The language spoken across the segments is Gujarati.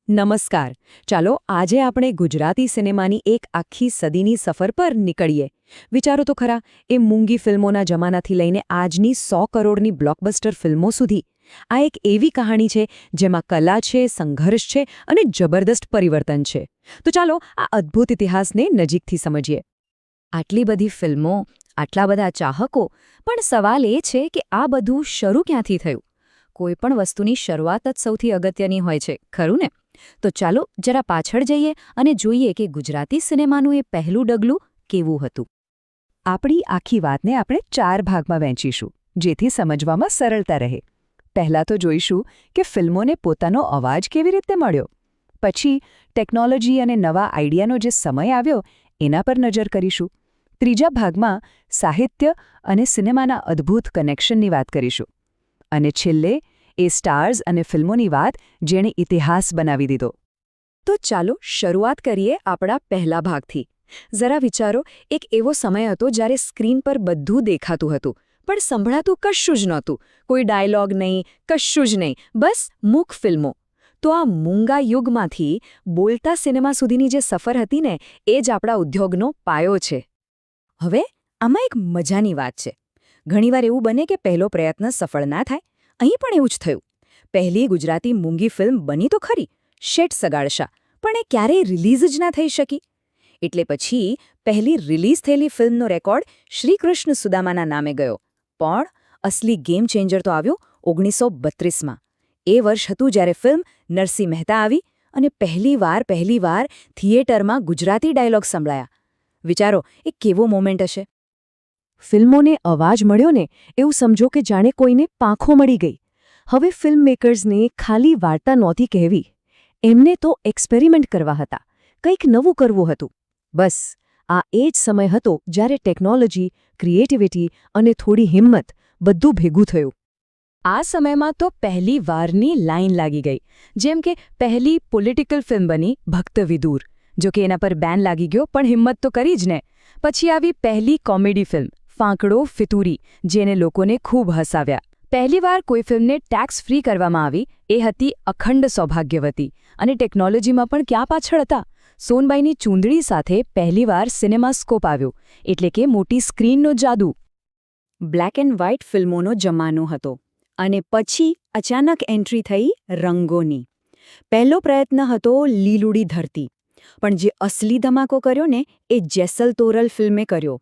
નમસ્કાર. ચાલો આજે આપણે ગુજરાતી સિનેમાની એક આખી સદીની સફર પર નીકળીએ. વિચારો તો ખરા, એ મૂંગી ફિલ્મોના જમાનાથી લઈને આજની 100 કરોડની બ્લોકબસ્ટર ફિલ્મો સુધી. આ એક એવી કહાણી છે જેમાં કલા છે, સંઘર્ષ છે અને જબરદસ્ત પરિવર્તન છે. તો ચાલો આ અદ્ભુત ઇતિહાસને નજીકથી સમજીએ. આટલી બધી ફિલ્મો, આટલા બધા ચાહકો, પણ સવાલ એ છે કે આ બધું શરૂ ક્યાંથી થયું? કોઈપણ વસ્તુની શરૂઆત જ સૌથી અગત્યની હોય છે, ખરું ને? તો ચાલો જરા પાછળ જઈએ અને જોઈએ કે ગુજરાતી સિનેમાનું એ પહેલું ડગલું કેવું હતું. આપણી આખી વાતને આપણે 4 ભાગમાં વહેંચીશું, જેથી સમજવામાં સરળતા રહે. પહેલાં તો જોઈશું કે ફિલ્મોને પોતાનો અવાજ કેવી રીતે મળ્યો. પછી ટેકનોલોજી અને નવા આઈડિયાનો જે સમય આવ્યો એના પર નજર કરીશું. ત્રીજા ભાગમાં સાહિત્ય અને સિનેમાના અદ્ભુત કનેક્શનની વાત કરીશું. અને છેલ્લે એ સ્ટાર્સ અને ફિલ્મોની વાત જેણે ઇતિહાસ બનાવી દીધો. તો ચાલો શરૂઆત કરીએ આપણા પહેલા ભાગથી. જરા વિચારો, એક એવો સમય હતો જ્યારે સ્ક્રીન પર બધું દેખાતું હતું, પણ સંભળાતું કશું જ નહોતું. કોઈ ડાયલોગ નહીં, કશું જ નહીં, બસ મૂક ફિલ્મો. તો આ મૂંગા યુગમાંથી બોલતા સિનેમા સુધીની જે સફર હતી ને, એ જ આપણા ઉદ્યોગનો પાયો છે. હવે આમાં એક મજાની વાત છે. ઘણીવાર એવું બને કે પહેલો પ્રયત્ન સફળ ના થાય. અહીં પણ એવું જ થયું. પહેલી ગુજરાતી મૂંગી ફિલ્મ બની તો ખરી, શેઠ સગાડશા, પણ એ ક્યારેય રિલીઝ જ ના થઈ શકી. એટલે પછી પહેલી રિલીઝ થયેલી ફિલ્મનો રેકોર્ડ શ્રીકૃષ્ણ સુદામાના નામે ગયો. પણ અસલી ગેમ ચેન્જર તો આવ્યો 1932માં. એ વર્ષ હતું જ્યારે ફિલ્મ નરસિંહ મહેતા આવી અને પહેલીવાર થિયેટરમાં ગુજરાતી ડાયલોગ સંભળાયા. વિચારો, એ કેવો મોમેન્ટ હશે. ફિલ્મોને અવાજ મળ્યો ને, એવું સમજો કે જાણે કોઈને પાંખો મળી ગઈ. હવે ફિલ્મ મેકર્સને ખાલી વાર્તા નહોતી કહેવી, એમને તો એક્સપેરિમેન્ટ કરવા હતા, કંઈક નવું કરવું હતું. બસ આ એ જ સમય હતો જ્યારે ટેકનોલોજી, ક્રિએટિવિટી અને થોડી હિંમત બધું ભેગું થયું. આ સમયમાં તો પહેલી વારની લાઈન લાગી ગઈ. જેમ કે પહેલી પોલિટિકલ ફિલ્મ બની ભક્ત વિદુર. જો કે એના પર બેન લાગી ગયો, પણ હિંમત તો કરી જ ને. પછી આવી પહેલી કોમેડી ફિલ્મ ફાંકડો ફિતુરી, જેને લોકોને ખૂબ હસાવ્યા. પહેલીવાર કોઈ ફિલ્મને ટેક્સ ફ્રી કરવામાં આવી એ હતી અખંડ સૌભાગ્યવતી. અને ટેકનોલોજીમાં પણ ક્યાં પાછળ હતા? સોનબાઈની ચૂંદડી સાથે પહેલીવાર સિનેમાસ્કોપ આવ્યો, એટલે કે મોટી સ્ક્રીનનો જાદુ. બ્લેક એન્ડ વ્હાઇટ ફિલ્મોનો જમાનો હતો. અને પછી અચાનક એન્ટ્રી થઈ રંગોની. પહેલો પ્રયત્ન હતો લીલુડી ધરતી. પણ જે અસલી ધમાકો કર્યો ને, એ જેસલ તોરલ ફિલ્મે કર્યો.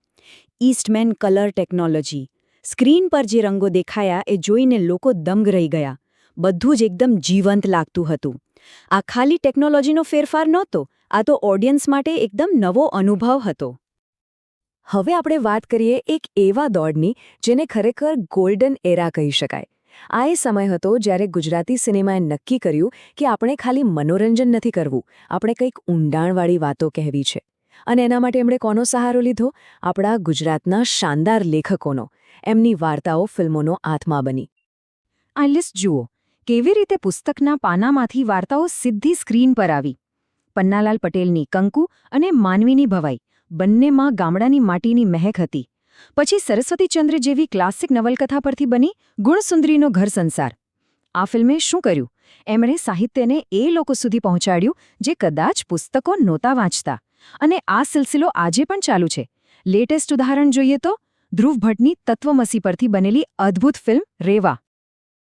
ઈસ્ટમેન કલર ટેકનોલોજી. સ્ક્રીન પર જે રંગો દેખાયા એ જોઈને લોકો દંગ રહી ગયા. બધું જ એકદમ જીવંત લાગતું હતું. આ ખાલી ટેકનોલોજીનો ફેરફાર નહોતો, આ તો ઓડિયન્સ માટે એકદમ નવો અનુભવ હતો. હવે આપણે વાત કરીએ એક એવા દોડની જેને ખરેખર ગોલ્ડન એરા કહી શકાય. આ એ સમય હતો જ્યારે ગુજરાતી સિનેમાએ નક્કી કર્યું કે આપણે ખાલી મનોરંજન નથી કરવું, આપણે કંઈક ઊંડાણવાળી વાતો કહેવી છે. અને એના માટે એમણે કોનો સહારો લીધો? આપણા ગુજરાતના શાનદાર લેખકોનો. એમની વાર્તાઓ ફિલ્મોનો આત્મા બની. આ લિસ્ટ જુઓ, કેવી રીતે પુસ્તકના પાનામાંથી વાર્તાઓ સીધી સ્ક્રીન પર આવી. પન્નાલાલ પટેલની કંકુ અને માનવીની ભવાઈ, બંનેમાં ગામડાની માટીની મહેક હતી. પછી સરસ્વતીચંદ્ર જેવી ક્લાસિક નવલકથા પરથી બની ગુણસુંદરીનો ઘર સંસાર. આ ફિલ્મે શું કર્યું? એમણે સાહિત્યને એ લોકો સુધી પહોંચાડ્યું જે કદાચ પુસ્તકો નહોતા વાંચતા. અને આ સિલસિલો આજે પણ ચાલુ છે. લેટેસ્ટ ઉદાહરણ જોઈએ તો ધ્રુવ ભટ્ટની તત્વમસી પરથી બનેલી અદ્ભુત ફિલ્મ રેવા.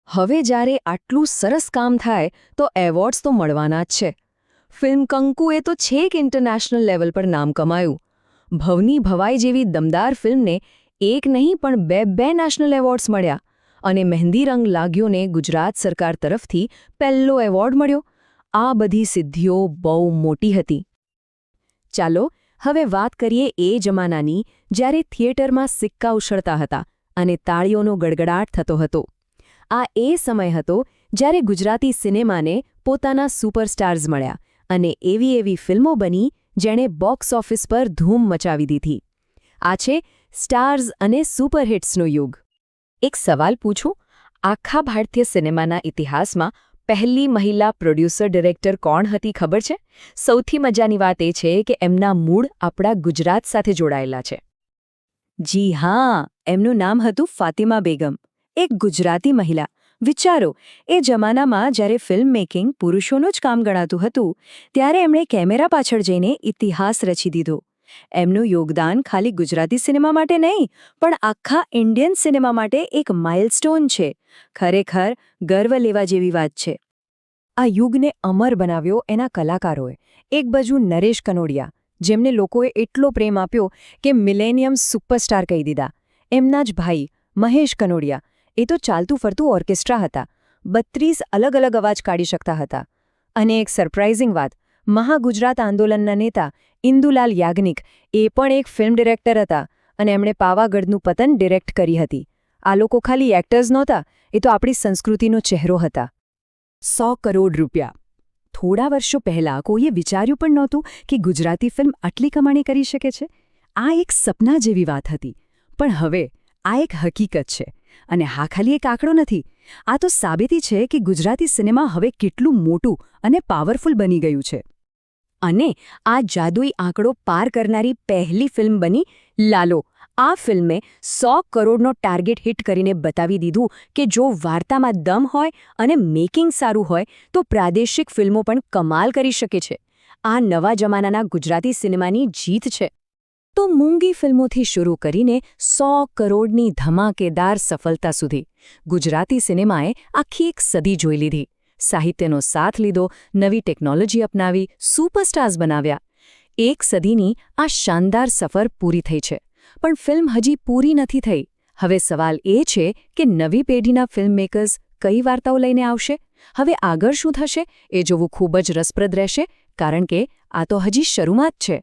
હવે જ્યારે આટલું સરસ કામ થાય તો એવોર્ડ્સ તો મળવાના જ છે. ફિલ્મ કંકુએ તો છેક ઇન્ટરનેશનલ લેવલ પર નામ કમાયું. ભવની ભવાઈ જેવી દમદાર ફિલ્મને એક નહીં પણ બે નેશનલ એવોર્ડ્સ મળ્યા. અને મહેંદી રંગ લાગ્યોને ગુજરાત સરકાર તરફથી પહેલો એવોર્ડ મળ્યો. આ બધી સિદ્ધિઓ બહુ મોટી હતી. ચાલો હવે વાત કરીએ એ જમાનાની જ્યારે થિયેટરમાં સિક્કા ઉછળતા હતા અને તાળીઓનો ગડગડાટ થતો હતો. આ એ સમય હતો જ્યારે ગુજરાતી સિનેમાને પોતાના સુપરસ્ટાર્સ મળ્યા અને એવી ફિલ્મો બની જેણે બોક્સ ઓફિસ પર ધૂમ મચાવી દીધી. આ છે સ્ટાર્સ અને સુપરહિટ્સનો યુગ. એક સવાલ પૂછું, આખા ભારતીય સિનેમાના ઇતિહાસમાં પહેલી મહિલા પ્રોડ્યુસર ડિરેક્ટર કોણ હતી ખબર છે? સૌથી મજાની વાત એ છે કે એમના મૂળ આપણા ગુજરાત સાથે જોડાયેલા છે. જી હા, એમનું નામ હતું ફાતિમા બેગમ. એક ગુજરાતી મહિલા, વિચારો, એ જમાનામાં જ્યારે ફિલ્મ મેકિંગ પુરુષોનું જ કામ ગણાતું હતું, ત્યારે એમણે કેમેરા પાછળ જઈને ઇતિહાસ રચી દીધો. એમનું યોગદાન ખાલી ગુજરાતી સિનેમા માટે નહીં, પણ આખા ઇન્ડિયન સિનેમા માટે એક માઇલસ્ટોન છે. ખરેખર ગર્વ લેવા જેવી વાત છે. આ યુગને અમર બનાવ્યો એના કલાકારોએ. એક બાજુ નરેશ કનોડિયા, જેમને લોકોએ એટલો પ્રેમ આપ્યો કે મિલેનિયમ સુપરસ્ટાર કહી દીધા. એમના જ ભાઈ મહેશ કનોડિયા, એ તો ચાલતું ફરતું ઓર્કેસ્ટ્રા હતા. 32 અલગ અલગ અવાજ કાઢી શકતા હતા. અને એક સરપ્રાઇઝિંગ વાત, મહાગુજરાત આંદોલનના નેતા ઇન્દુલાલ યાજ્ઞિક, એ પણ એક ફિલ્મ ડિરેક્ટર હતા અને એમણે પાવાગઢનું પતન ડિરેક્ટ કરી હતી. આ લોકો ખાલી એક્ટર્સ નહોતા, એ તો આપણી સંસ્કૃતિનો ચહેરો હતા. 100 કરોડ રૂપિયા. થોડા વર્ષો પહેલાં કોઈએ વિચાર્યું પણ નહોતું કે ગુજરાતી ફિલ્મ આટલી કમાણી કરી શકે છે. આ એક સપના જેવી વાત હતી. પણ હવે આ એક હકીકત છે. અને હા, ખાલી એક આંકડો નથી. આ તો સાબિતી છે કે ગુજરાતી સિનેમા હવે કેટલું મોટું અને પાવરફુલ બની ગયું છે. અને આ જાદુઈ આંકડો પાર કરનારી પહેલી ફિલ્મ બની લાલો. આ ફિલ્મે 100 કરોડનો ટાર્ગેટ હિટ કરીને બતાવી દીધું કે જો વાર્તામાં દમ હોય અને મેકિંગ સારું હોય તો પ્રાદેશિક ફિલ્મો પણ કમાલ કરી શકે છે. આ નવા જમાનાના ગુજરાતી સિનેમાની જીત છે. તો મૂંગી ફિલ્મોથી શરૂ કરીને 100 કરોડની ધમાકેદાર સફળતા સુધી ગુજરાતી સિનેમાએ આખી એક સદી જોઈ લીધી. સાહિત્યનો સાથ લીધો, નવી ટેકનોલોજી અપનાવી, સુપરસ્ટાર્સ બનાવ્યા. એક સદીની આ શાનદાર સફર પૂરી થઈ છે. પણ ફિલ્મ હજી પૂરી નથી થઈ. હવે સવાલ એ છે કે નવી પેઢીના ફિલ્મ મેકર્સ કઈ વાર્તાઓ લઈને આવશે? હવે આગળ શું થશે એ જોવું ખૂબ જ રસપ્રદ રહેશે, કારણ કે આ તો હજી શરૂઆત છે.